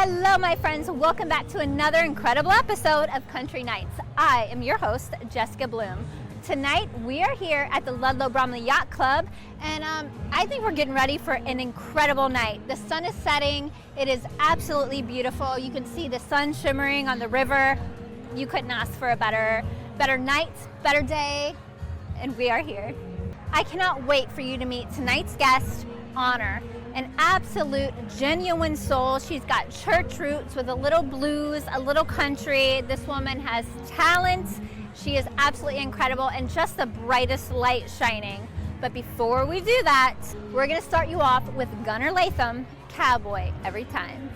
Hello, my friends. Welcome back to another incredible episode of Country Nights. I am your host, Jessica Bloom. Tonight, we are here at the Ludlow-Bromley Yacht Club, and I think we're getting ready for an incredible night. The sun is setting. It is absolutely beautiful. You can see the sun shimmering on the river. You couldn't ask for a better night, better day, and we are here. I cannot wait for you to meet tonight's guest, Honor. An absolute genuine soul. She's got church roots with a little blues, a little country. This woman has talent. She is absolutely incredible and just the brightest light shining. But before we do that, we're gonna start you off with Gunnar Latham, Cowboy Every Time.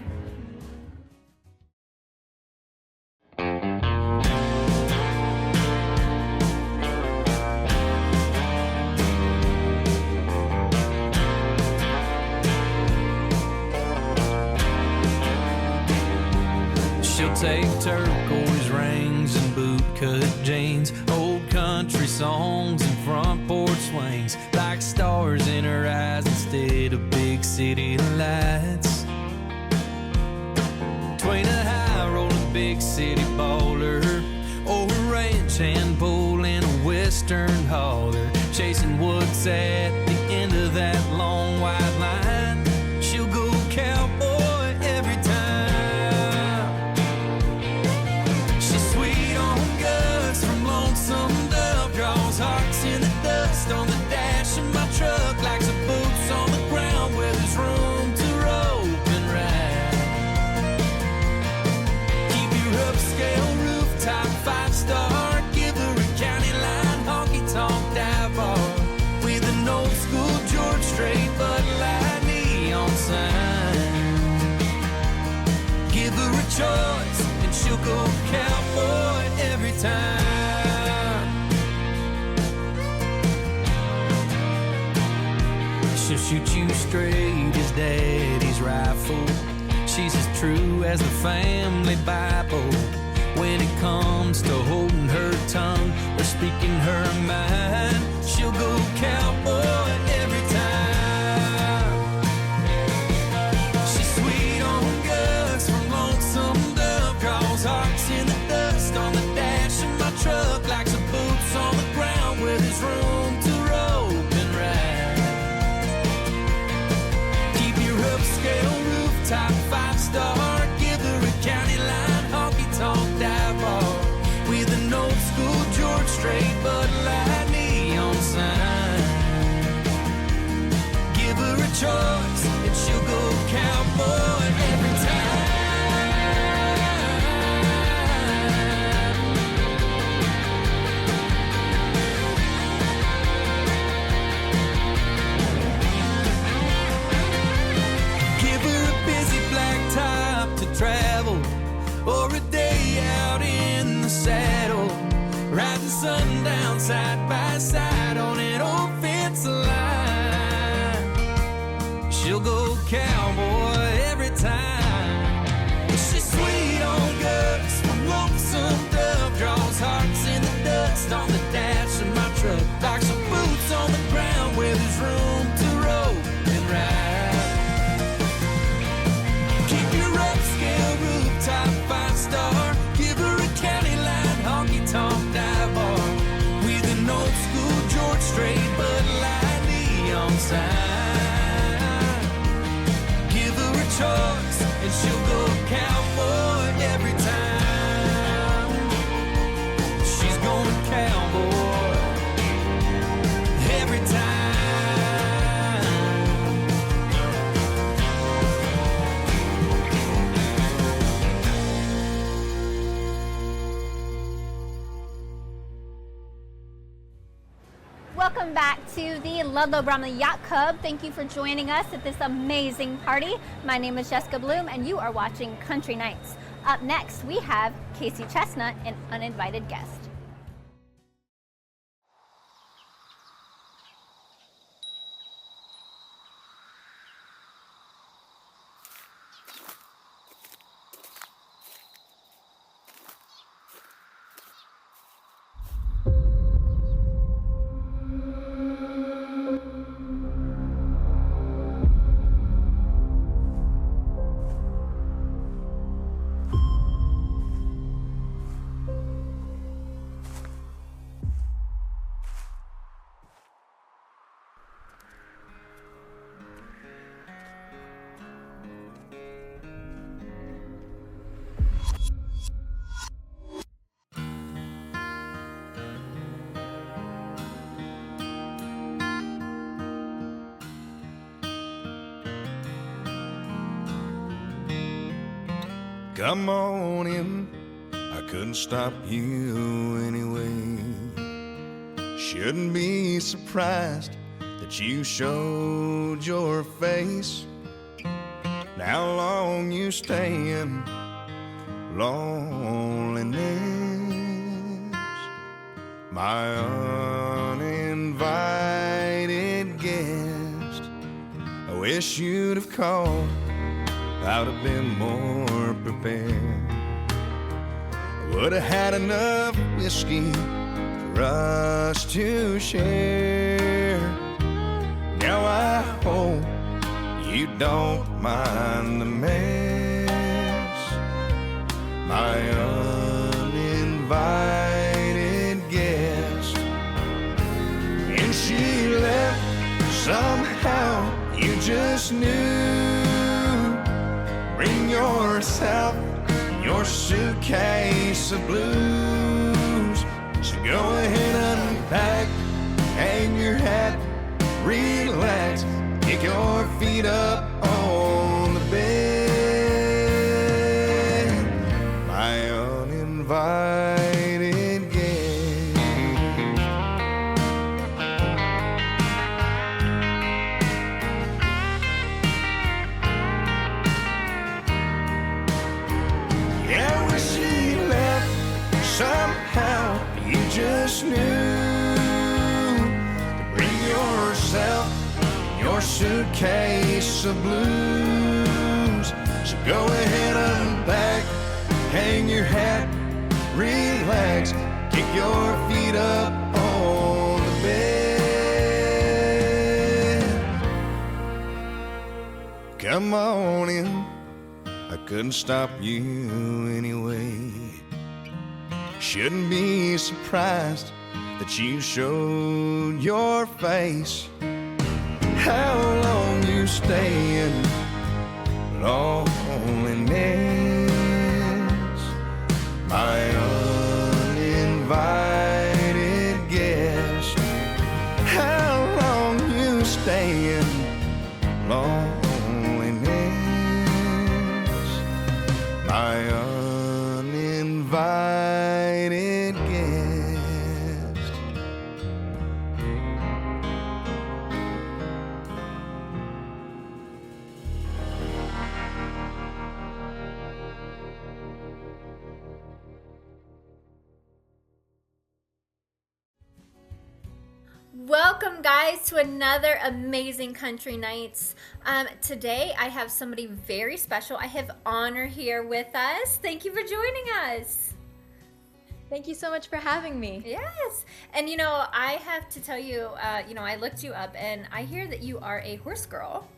She'll take turquoise rings and boot-cut jeans, old country songs and front porch swings, like stars in her eyes instead of big city lights. Between a high-rolling big city baller or a ranch hand bull in a western hauler, chasing what's at the end of that long white line. She'll go cowboy every time. Some dove draws hearts in the dust on the dash of my truck, like some boots on the ground where there's room to rope and ride. Keep your upscale rooftop 5-star, give her a county line honky-tonk dive bar with an old school George Strait Bud Light neon sign. Give her a choice and she'll go cowboy every time. She'll shoot you straight as daddy's rifle. She's as true as the family Bible when it comes to holding her tongue or speaking her mind. She'll go cowboy every time. She's sweet on guts from lonesome dove, draws hearts in the dust on the dash of my truck, like some boots on the ground where there's room to rope and ride. Upscale rooftop 5-star, give her a county line honky-tonk dive bar with an old school George Strait Bud Light neon sign. Give her a choice and she'll go cowboy every time. Travel or a day out in the saddle, riding sundown side by side on an old fence line. She'll go cowboy every time. She's sweet on guts from lonesome dove, draws hearts in the dust on the dash of my truck, like some boots on the ground where there's room to rope and ride. Upscale rooftop 5-star, give her a county line honky-tonk dive bar with an old school George Strait Bud Light neon sign. Give her a choice and she'll go cowboy every time. She's going cowboy every time. Welcome back to the Ludlow-Bromley Yacht Club. Thank you for joining us at this amazing party. My name is Jessica Bloom and you are watching Country Nights. Up next, we have Casey Chesnutt, an uninvited guest. Come on in, I couldn't stop you anyway. Shouldn't be surprised that you showed your face. How long you stay in loneliness, my uninvited guest. I wish you'd have called, I'd have been more prepared. I would have had enough whiskey for us to share. Now I hope you don't mind the mess, my uninvited guest. And she left somehow, you just knew. Bring yourself, your suitcase of blues. So go ahead, unpack, hang your hat, relax, kick your feet up on the bed, my uninvited guest. Yeah, when she left, somehow you just knew to bring yourself, your suitcase of blues. So go ahead, unpack, hang your hat, relax, kick your feet up on the bed. Come on in, I couldn't stop you anyway. Shouldn't be surprised that you showed your face. How long you stay in loneliness, my uninvited guest. How long you stay in loneliness, my uninvited guest. Welcome, guys, to another amazing Country Nights. Today I have somebody very special. I have Honor here with us. Thank you for joining us. Thank you so much for having me. Yes. And I have to tell you, I looked you up and I hear that you are a horse girl.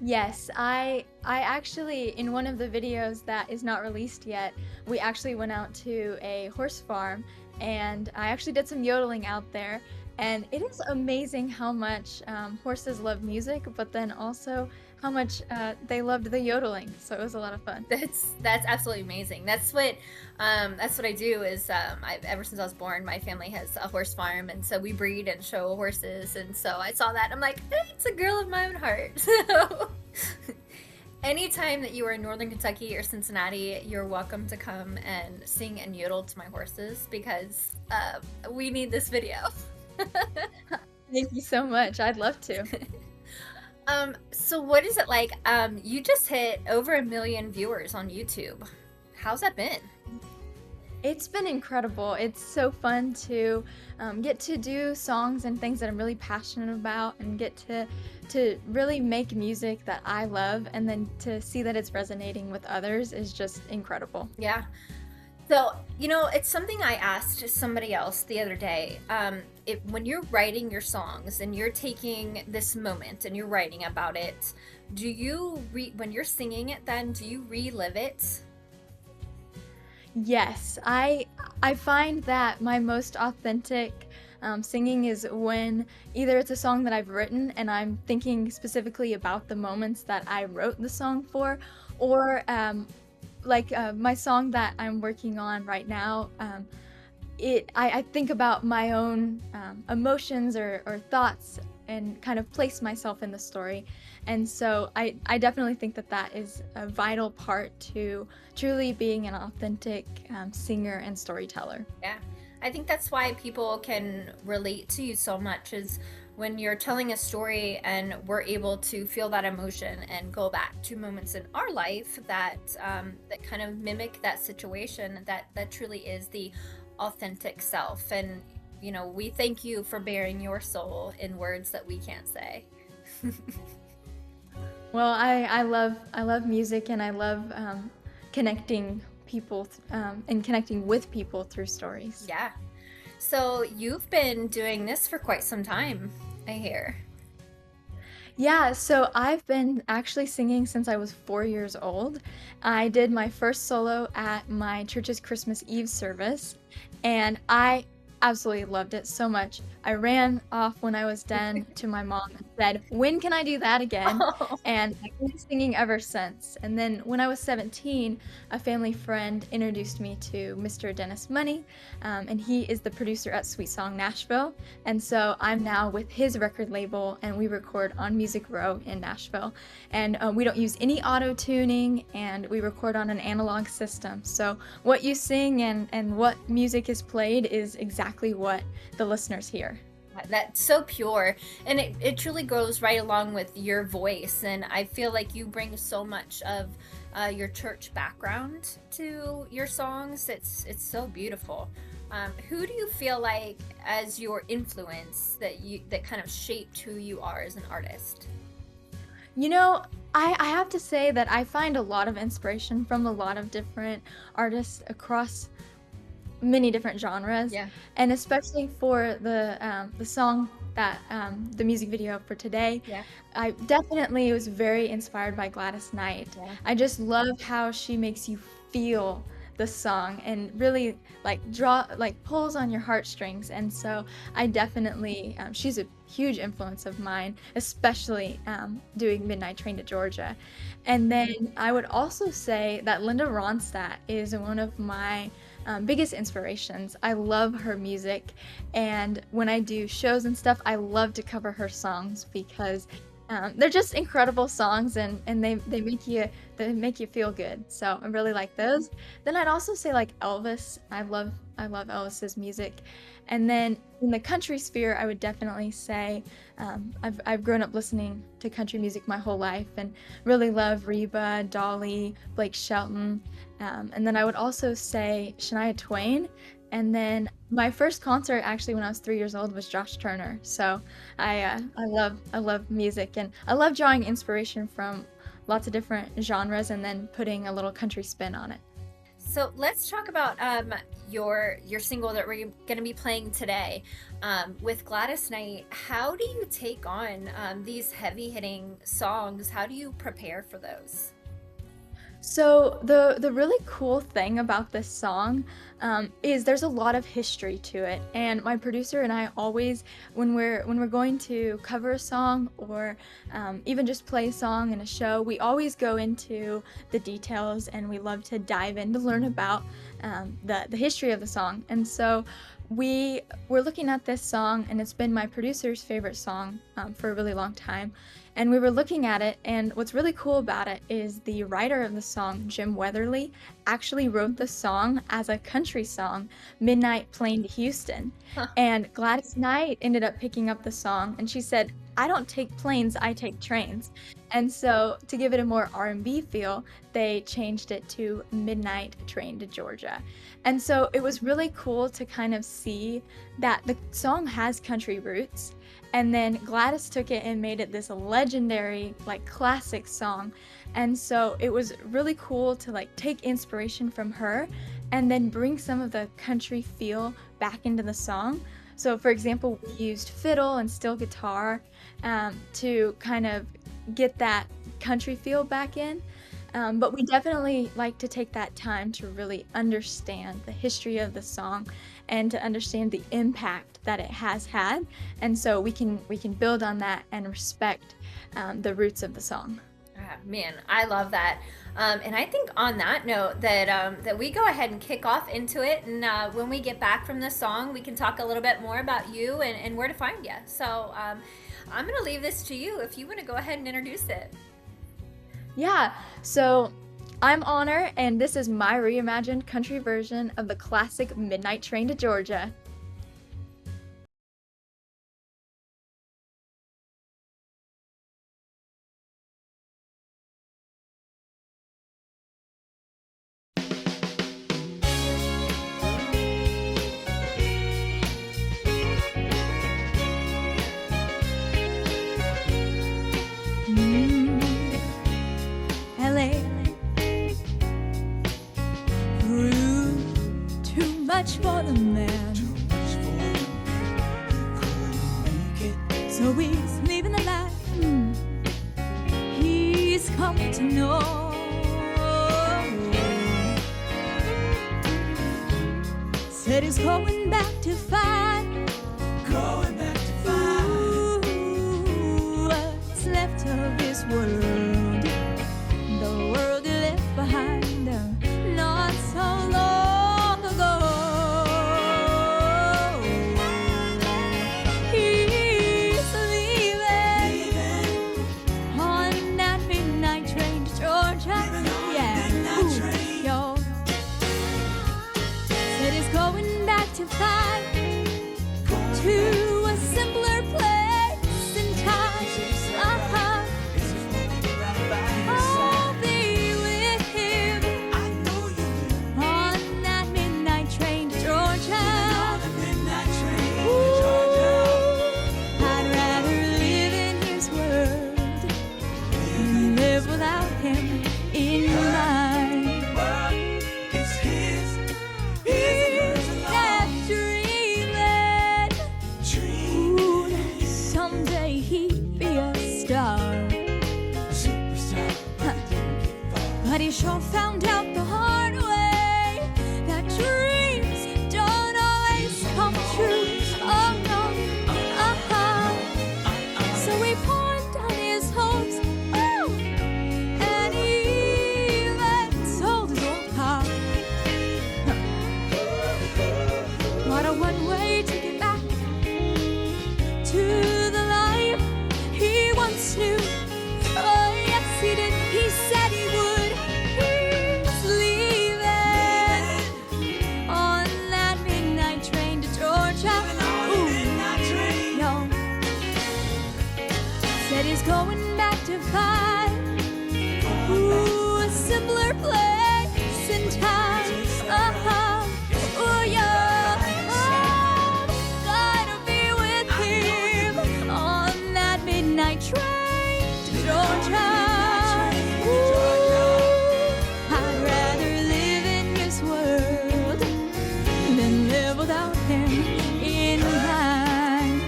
Yes, I actually, in one of the videos that is not released yet, we actually went out to a horse farm and I actually did some yodeling out there, and it is amazing how much horses love music, but then also how much they loved the yodeling. So it was a lot of fun. That's absolutely amazing. That's what I do. Is ever since I was born, my family has a horse farm, and so we breed and show horses. And so I saw that, I'm like, hey, it's a girl of my own heart. So anytime that you are in Northern Kentucky or Cincinnati, you're welcome to come and sing and yodel to my horses because we need this video. Thank you so much. I'd love to. So what is it like? You just hit over 1 million viewers on YouTube. How's that been? It's been incredible. It's so fun to get to do songs and things that I'm really passionate about and get to really make music that I love, and then to see that it's resonating with others is just incredible. Yeah. So, it's something I asked somebody else the other day. When you're writing your songs and you're taking this moment and you're writing about it, do you when you're singing it then, do you relive it? Yes, I find that my most authentic singing is when either it's a song that I've written and I'm thinking specifically about the moments that I wrote the song for, or my song that I'm working on right now. I think about my own emotions or thoughts and kind of place myself in the story. And so I definitely think that that is a vital part to truly being an authentic singer and storyteller. Yeah. I think that's why people can relate to you so much, is when you're telling a story and we're able to feel that emotion and go back to moments in our life that that kind of mimic that situation, that truly is the authentic self. And we thank you for bearing your soul in words that we can't say. Well, I love music, and I love connecting people and connecting with people through stories. Yeah. So you've been doing this for quite some time, I hear. Yeah, so I've been actually singing since I was 4 years old. I did my first solo at my church's Christmas Eve service, and I absolutely loved it so much. I ran off when I was done to my mom and said, "When can I do that again?" Oh. And I've been singing ever since. And then when I was 17, a family friend introduced me to Mr. Dennis Money, and he is the producer at Sweet Song Nashville. And so I'm now with his record label, and we record on Music Row in Nashville. And we don't use any auto tuning, and we record on an analog system. So what you sing and what music is played is exactly what the listeners hear. That's so pure, and it truly goes right along with your voice. And I feel like you bring so much of your church background to your songs. It's so beautiful. Who do you feel like as your influence that kind of shaped who you are as an artist? I have to say that I find a lot of inspiration from a lot of different artists across many different genres. Yeah. And especially for the song that the music video for today, Yeah. I definitely was very inspired by Gladys Knight. Yeah. I just love how she makes you feel the song and really pulls on your heartstrings. And so I definitely she's a huge influence of mine, especially doing Midnight Train to Georgia. And then I would also say that Linda Ronstadt is one of my biggest inspirations. I love her music, and when I do shows and stuff, I love to cover her songs because they're just incredible songs, and they make you feel good. So I really like those. Then I'd also say like Elvis. I love Elvis's music. And then in the country sphere, I would definitely say I've grown up listening to country music my whole life and really love Reba, Dolly, Blake Shelton. And then I would also say Shania Twain. And then my first concert actually when I was 3 years old was Josh Turner. So I love music, and I love drawing inspiration from lots of different genres and then putting a little country spin on it. So let's talk about your single that we're going to be playing today with Gladys Knight. How do you take on these heavy-hitting songs? How do you prepare for those? So the really cool thing about this song is there's a lot of history to it, and my producer and I always, when we're going to cover a song or even just play a song in a show, we always go into the details, and we love to dive in to learn about the history of the song. And so we're looking at this song, and it's been my producer's favorite song for a really long time. And we were looking at it, and what's really cool about it is the writer of the song, Jim Weatherly, actually wrote the song as a country song, Midnight Plane to Houston. Huh. And Gladys Knight ended up picking up the song, and she said, "I don't take planes, I take trains." And so to give it a more R&B feel, they changed it to Midnight Train to Georgia. And so it was really cool to kind of see that the song has country roots. And then Gladys took it and made it this legendary, classic song. And so it was really cool to take inspiration from her and then bring some of the country feel back into the song. So for example, we used fiddle and steel guitar to kind of get that country feel back in. But we definitely like to take that time to really understand the history of the song and to understand the impact that it has had. And so we can build on that and respect the roots of the song. Man, I love that. And I think on that note that we go ahead and kick off into it. And when we get back from this song, we can talk a little bit more about you and where to find you. So I'm going to leave this to you if you want to go ahead and introduce it. Yeah, so I'm Honor, and this is my reimagined country version of the classic Midnight Train to Georgia. Much for the man. So he's leaving the land he's come to know. Said he's going back to find. Ooh, what's left of this world, the world he left behind not so long ago. He's leaving on that midnight train to Georgia. Yo. Said he's going back to find to a simpler place in time. I'll be with him on that midnight train to Georgia. I'd rather live in his world than live without him in mine. He's dreaming. Ooh, someday he'd be a star. But he sure found out the hard way that dreams don't always come true. Oh no, So he pawned on his hopes, and he even sold his old car. What a one way to get back to the life he once knew. Oh yes he did, he said he would. He's leaving on that midnight train to Georgia. No. Said he's going back to find a simpler place in time. Oh yeah. Gotta be with him on that midnight train to Georgia. I'd rather live in his world than live without him in mine.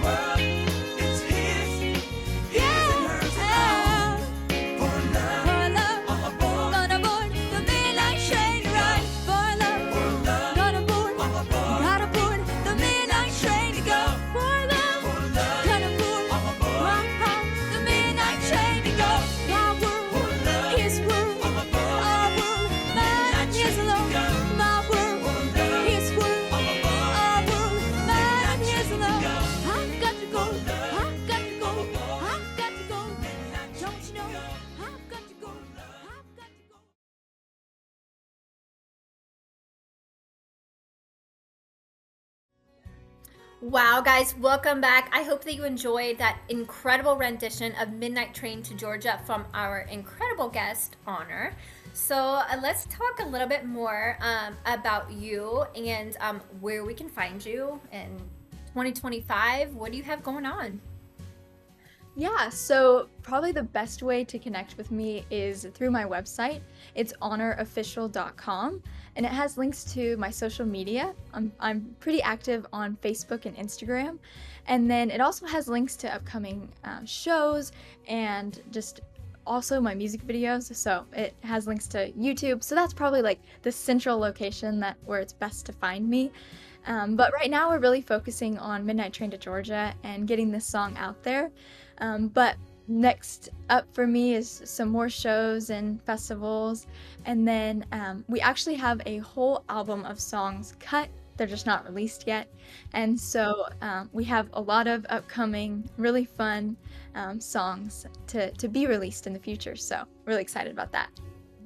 Yeah. For love, gonna board the midnight train to ride. For love, gonna board, gotta board the midnight train to go. For love, gonna board, the midnight train to go. My world, his world, our world, mine, his alone. My world, his world, our world, mine, his alone. I've got to go, I've got to go, I've got to go. Don't you know? I've got to go, I've got to go. Wow, guys, welcome back. I hope that you enjoyed that incredible rendition of Midnight Train to Georgia from our incredible guest, Honor. So let's talk a little bit more about you and where we can find you in 2025. What do you have going on? Yeah, so probably the best way to connect with me is through my website. It's honorofficial.com, and it has links to my social media. I'm pretty active on Facebook and Instagram, and then it also has links to upcoming shows and just also my music videos. So it has links to YouTube. So that's probably like the central location where it's best to find me. But right now we're really focusing on Midnight Train to Georgia and getting this song out there. But next up for me is some more shows and festivals. And then we actually have a whole album of songs cut. They're just not released yet. And so we have a lot of upcoming, really fun songs to be released in the future. So really excited about that.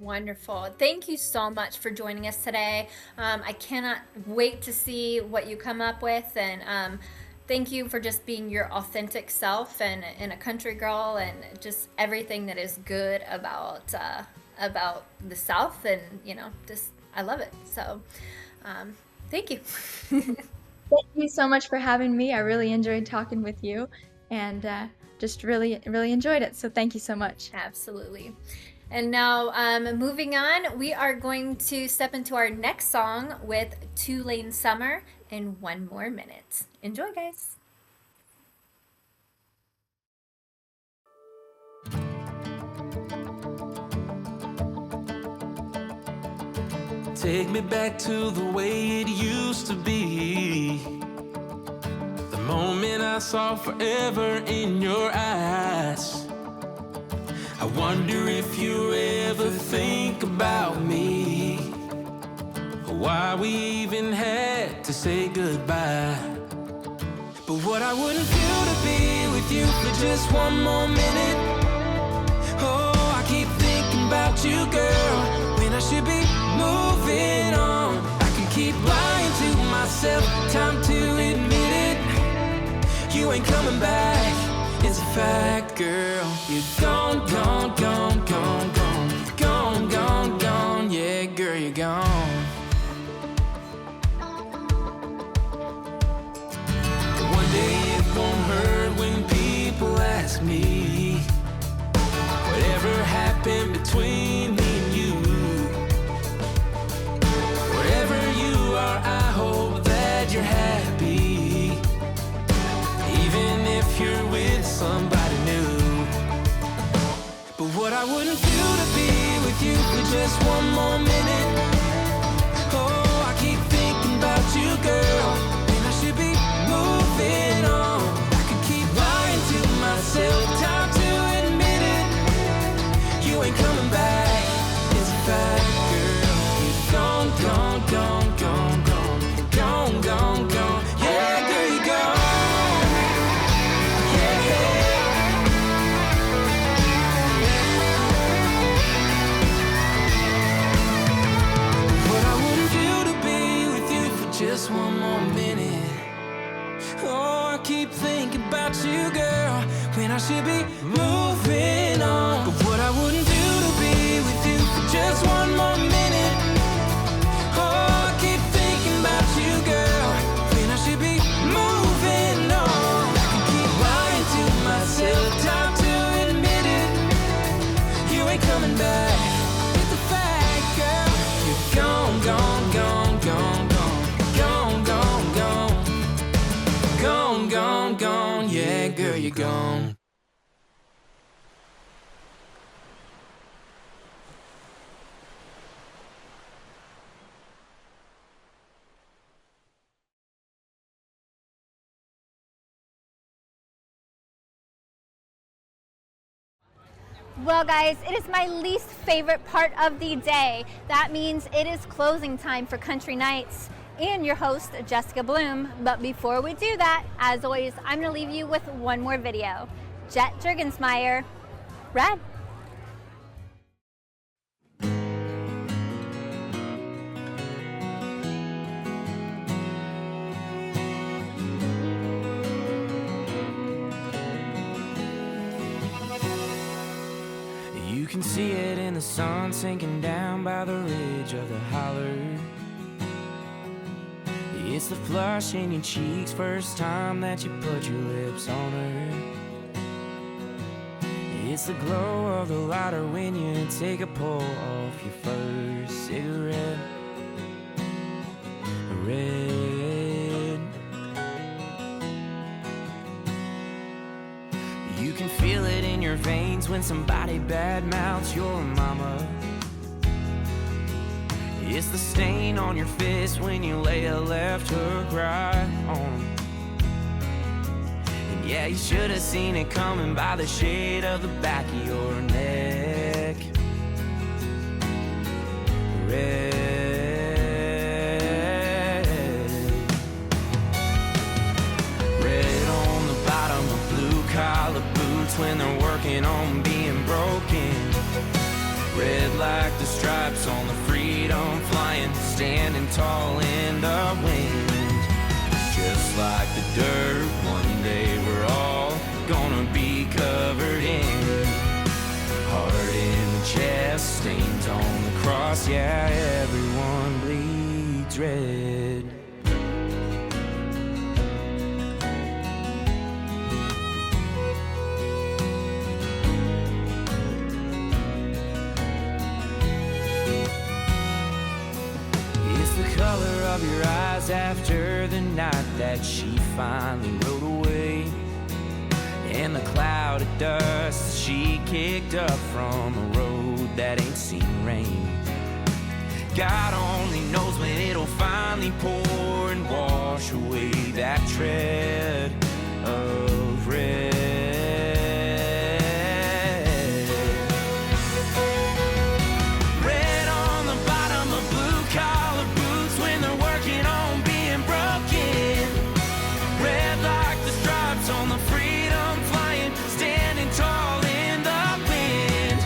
Wonderful. Thank you so much for joining us today. I cannot wait to see what you come up with, and thank you for just being your authentic self and a country girl, and just everything that is good about the South, and just I love it. So thank you. Thank you so much for having me. I really enjoyed talking with you, and just really enjoyed it. So thank you so much. Absolutely. And now, moving on, we are going to step into our next song with 2 Lane Summer in 1 More Minute. Enjoy, guys. Take me back to the way it used to be. The moment I saw forever in your eyes. I wonder if you ever think about me, or why we even had to say goodbye. But what I wouldn't do to be with you for just 1 more minute. Oh, I keep thinking about you, girl, when I should be moving on. I can keep lying to myself, time to admit it. You ain't coming back, it's a fact, girl. You're gone, gone, gone, gone, gone. Gone, gone, gone, yeah, girl, you're gone. One day it won't hurt when people ask me whatever happened between me and you. Wherever you are, I hope that you're happy, even if you're with somebody new. But what I wouldn't do to be with you for just 1 more minute. Oh, I keep thinking about you, girl, and I should be moving on. I could keep lying to myself, time to admit it. You ain't coming back, it's a fact, girl. You're gone, gone, gone, gone, gone. Gone, gone, gone, yeah, girl, you're gone. Just 1 more minute. Oh, I keep thinking about you, girl, when I should be moving on. But what I wouldn't do to be with you for just 1 more minute. Oh, I keep thinking about you, girl, when I should be moving on. I can keep lying to myself, time to admit it. You ain't coming back, it's a fact, girl. You're gone, gone, gone, gone, gone. Gone, gone, gone, yeah, girl, you're gone. Well, guys, it is my least favorite part of the day. That means it is closing time for Country Nights and your host, Jessica Bloom. But before we do that, as always, I'm going to leave you with 1 more video. Jet Jurgensmeyer, Red. You can see it in the sun sinking down by the ridge of the holler. It's the flush in your cheeks, first time that you put your lips on her. It's the glow of the lighter when you take a pull off your first cigarette. Red. You can feel it in your veins when somebody badmouths your mama. It's the stain on your fist when you lay a left hook right on. And yeah, you should have seen it coming by the shade of the back of your neck. Red. Red on the bottom of blue-collar boots when they're working on being broken. Red like the stripes on the freedom flying, standing tall in the wind. Just like the dirt, one day we're all gonna be covered in. Heart in the chest, stains on the cross, yeah, everyone bleeds red. Color of your eyes after the night that she finally rode away, and the cloud of dust she kicked up from a road that ain't seen rain. God only knows when it'll finally pour and wash away that tread of red. Red on the bottom of blue-collar boots when they're working on being broken. Red like the stripes on the freedom flying, standing tall in the wind.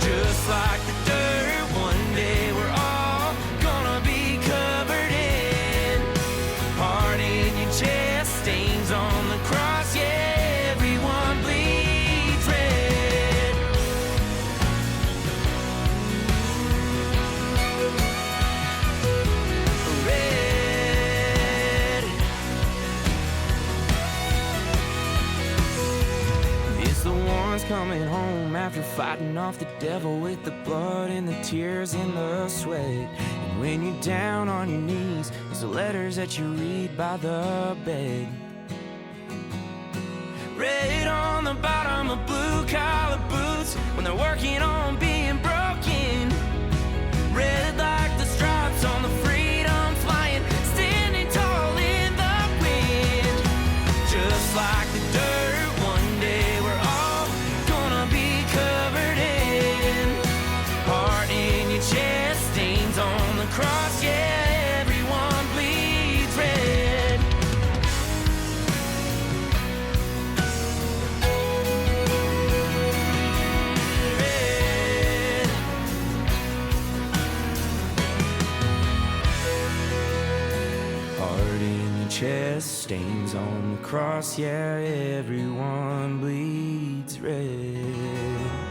Just like the dirt, one day we're all gonna be covered in. Heart in your chest, stains on the cross, yeah, everyone bleeds red. Red. It's the ones coming home after fighting off the devil with the blood and the tears and the sweat. And when you're down on your knees, it's the letters that you read by the bed. Red on the bottom of blue-collar boots when they're working on being broken. Red like the stripes on the freedom flying, standing tall in the wind. Just like the dirt, one day we're all gonna be covered in. Heart in your chest, stains on the cross, yeah, everyone bleeds red. Red. Heart in your chest, stains on the cross, yeah, everyone bleeds red.